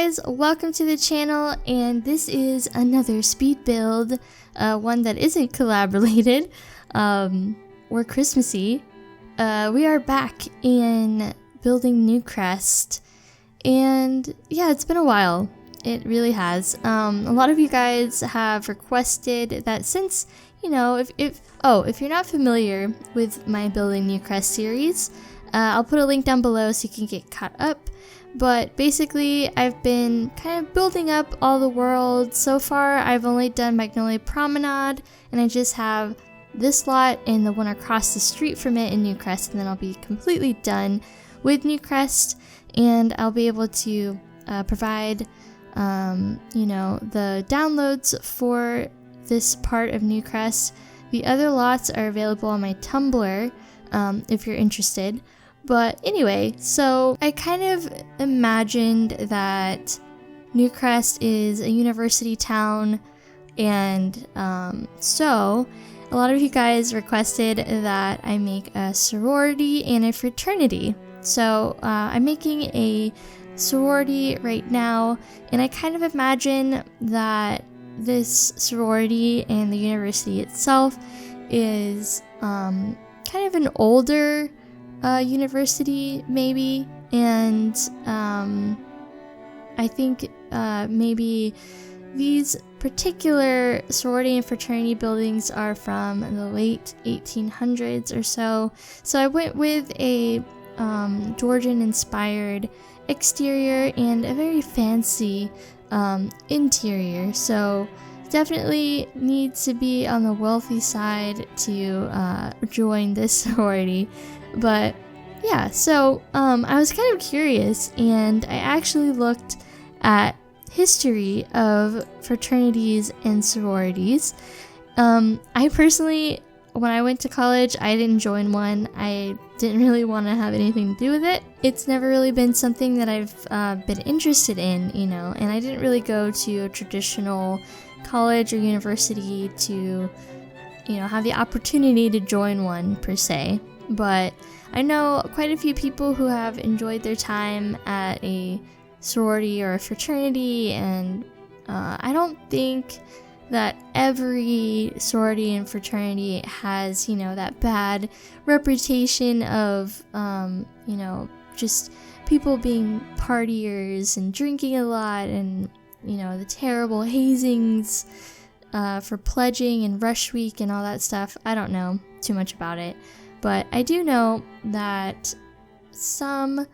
guys, welcome to the channel, and this is another speed build, one that isn't collab related, or Christmassy. We are back in Building Newcrest, and yeah, it's been a while. It really has. A lot of you guys have requested that since, you know, if you're not familiar with my Building Newcrest series, I'll put a link down below so you can get caught up. But basically, I've been kind of building up all the worlds. So far, I've only done Magnolia Promenade, and I just have this lot and the one across the street from it in Newcrest, and then I'll be completely done with Newcrest, and I'll be able to provide, you know, the downloads for this part of Newcrest. The other lots are available on my Tumblr, if you're interested. But anyway, so I kind of imagined that Newcrest is a university town, and so a lot of you guys requested that I make a sorority and a fraternity. So I'm making a sorority right now, and I kind of imagine that this sorority and the university itself is kind of an older university maybe, and I think maybe these particular sorority and fraternity buildings are from the late 1800s or so. So I went with a Georgian inspired exterior and a very fancy interior, so definitely needs to be on the wealthy side to join this sorority. But yeah, so I was kind of curious, and I actually looked at history of fraternities and sororities. I personally, when I went to college, I didn't join one. I didn't really want to have anything to do with it. It's never really been something that I've been interested in, you know, and I didn't really go to a traditional college or university to, you know, have the opportunity to join one per se. But I know quite a few people who have enjoyed their time at a sorority or a fraternity, and I don't think that every sorority and fraternity has, you know, that bad reputation of, you know, just people being partiers and drinking a lot, and, you know, the terrible hazings for pledging and rush week and all that stuff. I don't know too much about it. But I do know that some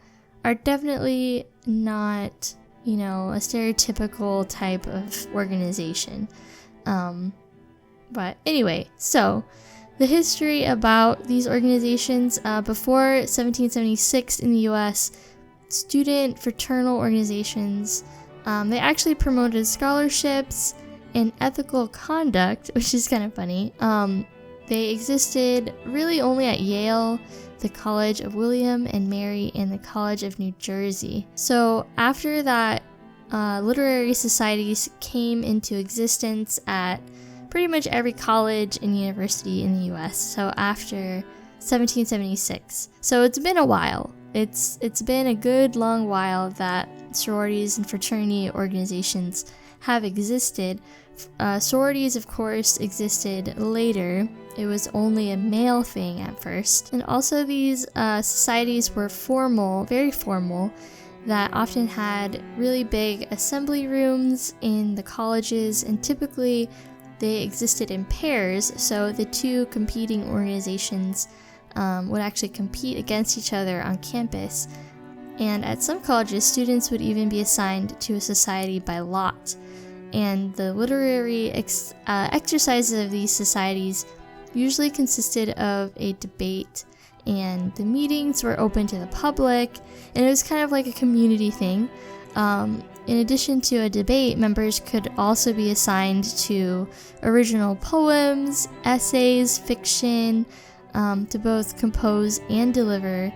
are definitely not, you know, a stereotypical type of organization. But anyway, so the history about these organizations, before 1776 in the US, student fraternal organizations, they actually promoted scholarships and ethical conduct, which is kind of funny. They existed really only at Yale, the College of William and Mary, and the College of New Jersey. So after that, literary societies came into existence at pretty much every college and university in the US. So after 1776. So it's been a while. It's been a good long while that sororities and fraternity organizations have existed. Sororities, of course, existed later. It was only a male thing at first. And also these societies were formal, very formal, that often had really big assembly rooms in the colleges, and typically they existed in pairs, so the two competing organizations would actually compete against each other on campus. And at some colleges, students would even be assigned to a society by lot. And the literary exercises of these societies usually consisted of a debate, and the meetings were open to the public, and it was kind of like a community thing. In addition to a debate, members could also be assigned to original poems, essays, fiction, to both compose and deliver.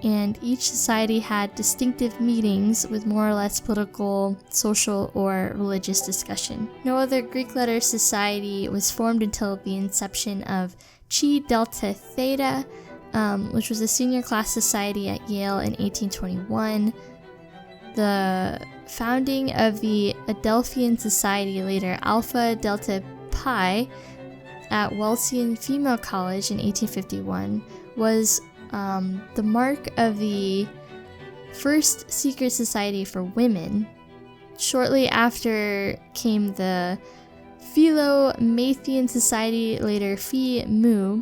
And each society had distinctive meetings with more or less political, social, or religious discussion. No other Greek letter society was formed until the inception of Chi Delta Theta, which was a senior class society at Yale in 1821. The founding of the Adelphian Society, later Alpha Delta Pi, at Welsleyan Female College in 1851 was the mark of the first secret society for women. Shortly after came the Philomathian Society, later Phi Mu,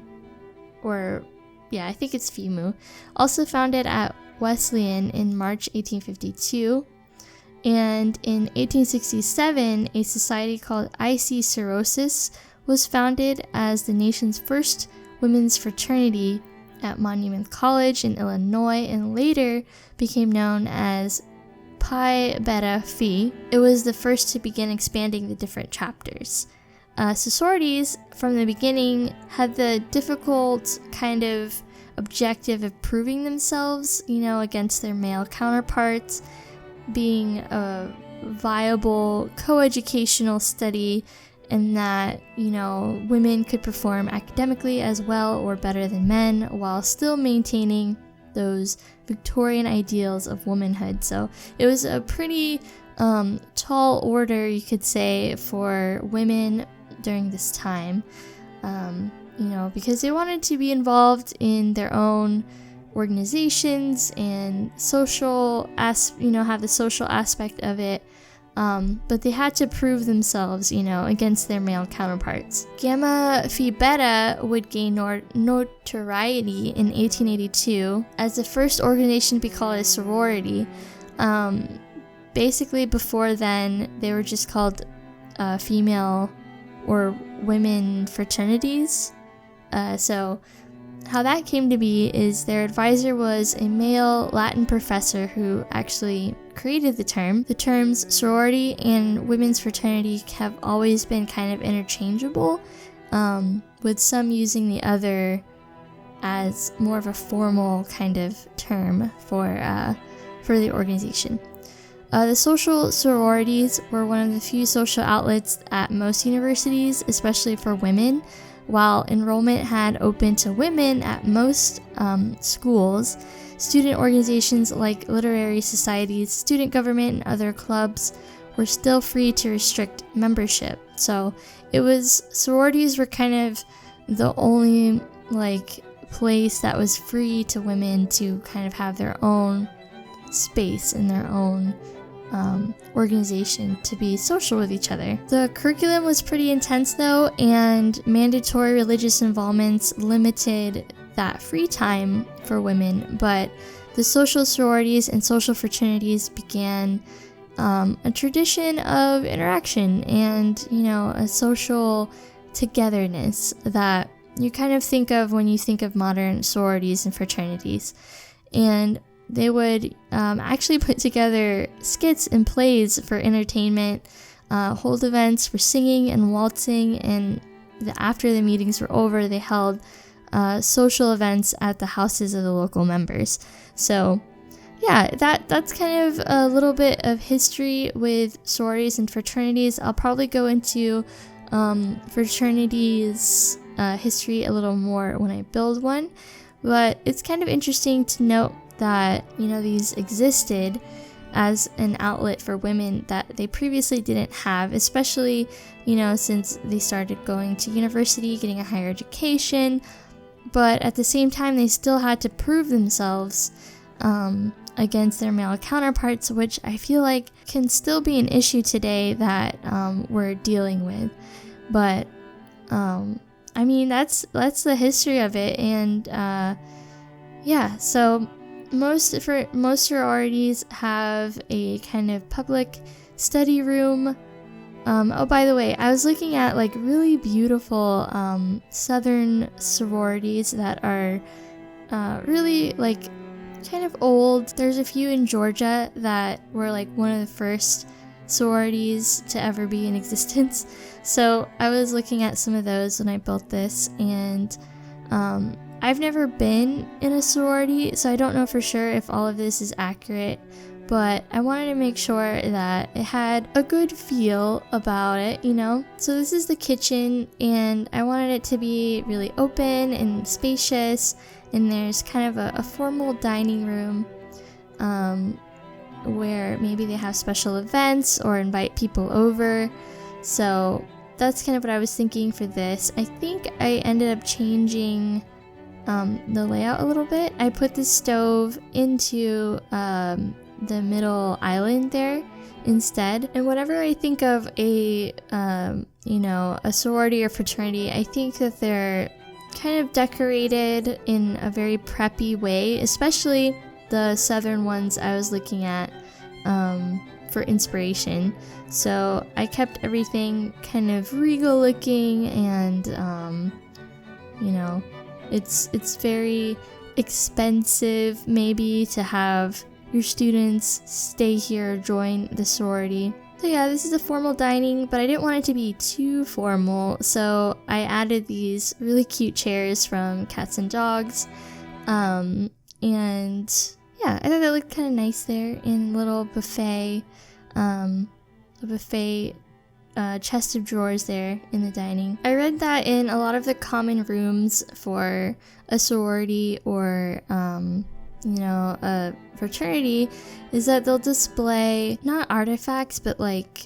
I think it's Phi Mu, also founded at Wesleyan in March 1852. And in 1867, a society called IC Sororities was founded as the nation's first women's fraternity at Monument College in Illinois, and later became known as Pi Beta Phi. It was the first to begin expanding the different chapters. Sororities, from the beginning, had the difficult kind of objective of proving themselves, against their male counterparts, being a viable coeducational study, and that, women could perform academically as well or better than men while still maintaining those Victorian ideals of womanhood. So it was a pretty tall order, you could say, for women during this time, because they wanted to be involved in their own organizations and have the social aspect of it. But they had to prove themselves, against their male counterparts. Gamma Phi Beta would gain notoriety in 1882 as the first organization to be called a sorority. Basically, before then, they were just called female or women fraternities. So how that came to be is their advisor was a male Latin professor who actually created the term. The terms sorority and women's fraternity have always been kind of interchangeable, with some using the other as more of a formal kind of term for the organization. The social sororities were one of the few social outlets at most universities, especially for women. While enrollment had opened to women at most schools, student organizations like literary societies, student government, and other clubs were still free to restrict membership. So sororities were kind of the only place that was free to women to kind of have their own space and their own organization to be social with each other. The curriculum was pretty intense though, and mandatory religious involvements limited that free time for women, but the social sororities and social fraternities began a tradition of interaction and, a social togetherness that you kind of think of when you think of modern sororities and fraternities. And they would actually put together skits and plays for entertainment, hold events for singing and waltzing, and after the meetings were over, they held social events at the houses of the local members. So yeah, that's kind of a little bit of history with sororities and fraternities. I'll probably go into fraternities history a little more when I build one, but it's kind of interesting to note that, these existed as an outlet for women that they previously didn't have, especially, since they started going to university, getting a higher education. But at the same time, they still had to prove themselves against their male counterparts, which I feel like can still be an issue today that we're dealing with. But that's the history of it, and so most sororities have a kind of public study room. Oh, by the way, I was looking at really beautiful southern sororities that are really kind of old. There's a few in Georgia that were one of the first sororities to ever be in existence. So I was looking at some of those when I built this, and I've never been in a sorority, so I don't know for sure if all of this is accurate, but I wanted to make sure that it had a good feel about it, So this is the kitchen, and I wanted it to be really open and spacious, and there's kind of a formal dining room. where maybe they have special events or invite people over. So that's kind of what I was thinking for this. I think I ended up changing the layout a little bit. I put the stove into the middle island there instead. And whenever I think of a a sorority or fraternity, I think that they're kind of decorated in a very preppy way, especially the southern ones I was looking at for inspiration. So I kept everything kind of regal looking, and it's very expensive maybe to have your students stay here, join the sorority. So yeah, this is a formal dining, but I didn't want it to be too formal, so I added these really cute chairs from Cats and Dogs. And yeah, I thought that looked kind of nice there in little buffet, chest of drawers there in the dining. I read that in a lot of the common rooms for a sorority or a fraternity is that they'll display not artifacts but like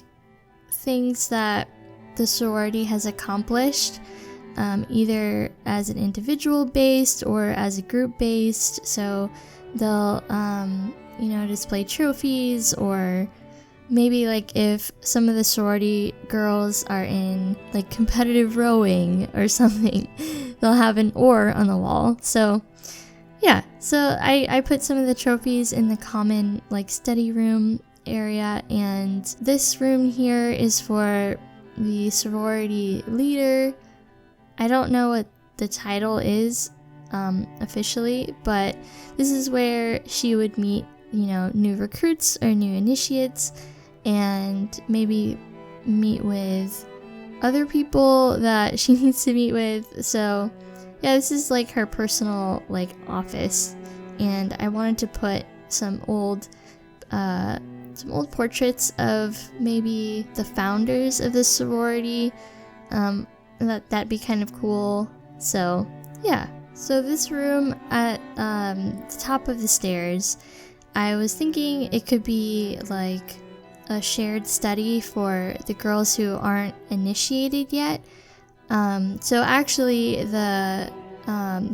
things that the sorority has accomplished, either as an individual based or as a group based. So they'll display trophies, or maybe like if some of the sorority girls are in like competitive rowing or something, they'll have an oar on the wall. So yeah, so I put some of the trophies in the common like study room area, and this room here is for the sorority leader. I don't know what the title is officially, but this is where she would meet, new recruits or new initiates, and maybe meet with other people that she needs to meet with. So yeah, this is like her personal like office, and I wanted to put some old portraits of maybe the founders of this sorority. That'd be kind of cool. So yeah, so this room at the top of the stairs, I was thinking it could be like a shared study for the girls who aren't initiated yet. So actually the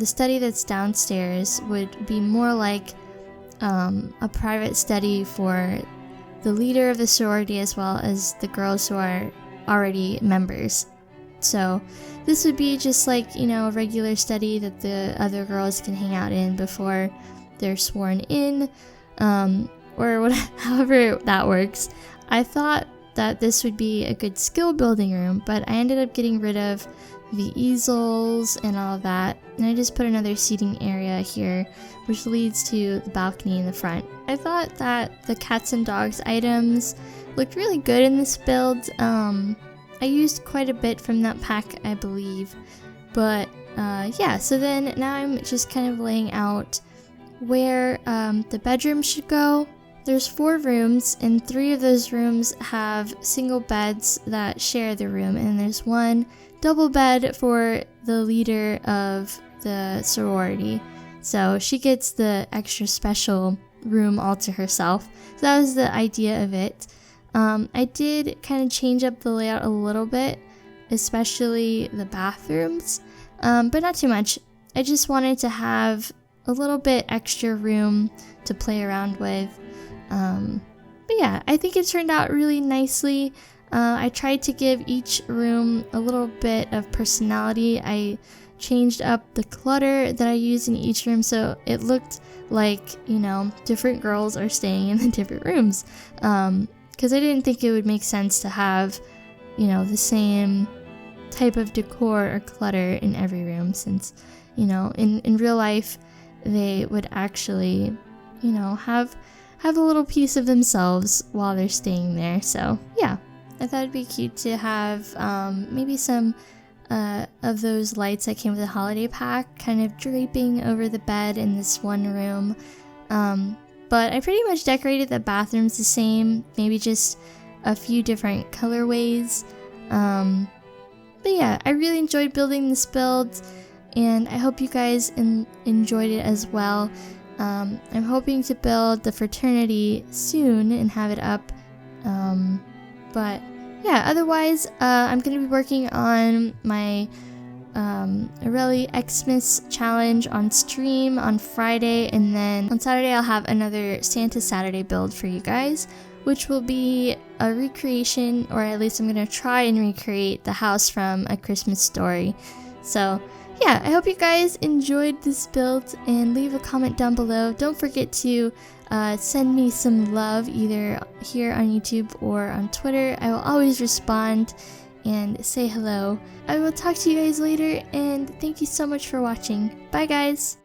study that's downstairs would be more like a private study for the leader of the sorority as well as the girls who are already members. So this would be just like, a regular study that the other girls can hang out in before they're sworn in, or however that works. I thought that this would be a good skill building room, but I ended up getting rid of the easels and all of that, and I just put another seating area here, which leads to the balcony in the front. I thought that the Cats and Dogs items looked really good in this build. I used quite a bit from that pack, I believe, but yeah, so then now I'm just kind of laying out where the bedroom should go. There's 4 rooms, and 3 of those rooms have single beds that share the room, and there's one double bed for the leader of the sorority. So she gets the extra special room all to herself. So that was the idea of it. I did kind of change up the layout a little bit, especially the bathrooms, but not too much. I just wanted to have a little bit extra room to play around with. But yeah, I think it turned out really nicely. I tried to give each room a little bit of personality. I changed up the clutter that I used in each room so it looked like, different girls are staying in the different rooms. Because I didn't think it would make sense to have, the same type of decor or clutter in every room, since, in real life, they would actually, have a little piece of themselves while they're staying there. So yeah, I thought it'd be cute to have maybe some of those lights that came with the holiday pack kind of draping over the bed in this one room. But I pretty much decorated the bathrooms the same, maybe just a few different colorways. But yeah, I really enjoyed building this build, and I hope you guys enjoyed it as well. I'm hoping to build the fraternity soon and have it up. But yeah, otherwise, I'm going to be working on my IrrelephantSims challenge on stream on Friday, and then on Saturday I'll have another Santa Saturday build for you guys, which will be a recreation, or at least I'm going to try and recreate the house from A Christmas Story. So yeah, I hope you guys enjoyed this build, and leave a comment down below. Don't forget to send me some love either here on YouTube or on Twitter. I will always respond and say hello. I will talk to you guys later, and thank you so much for watching. Bye guys!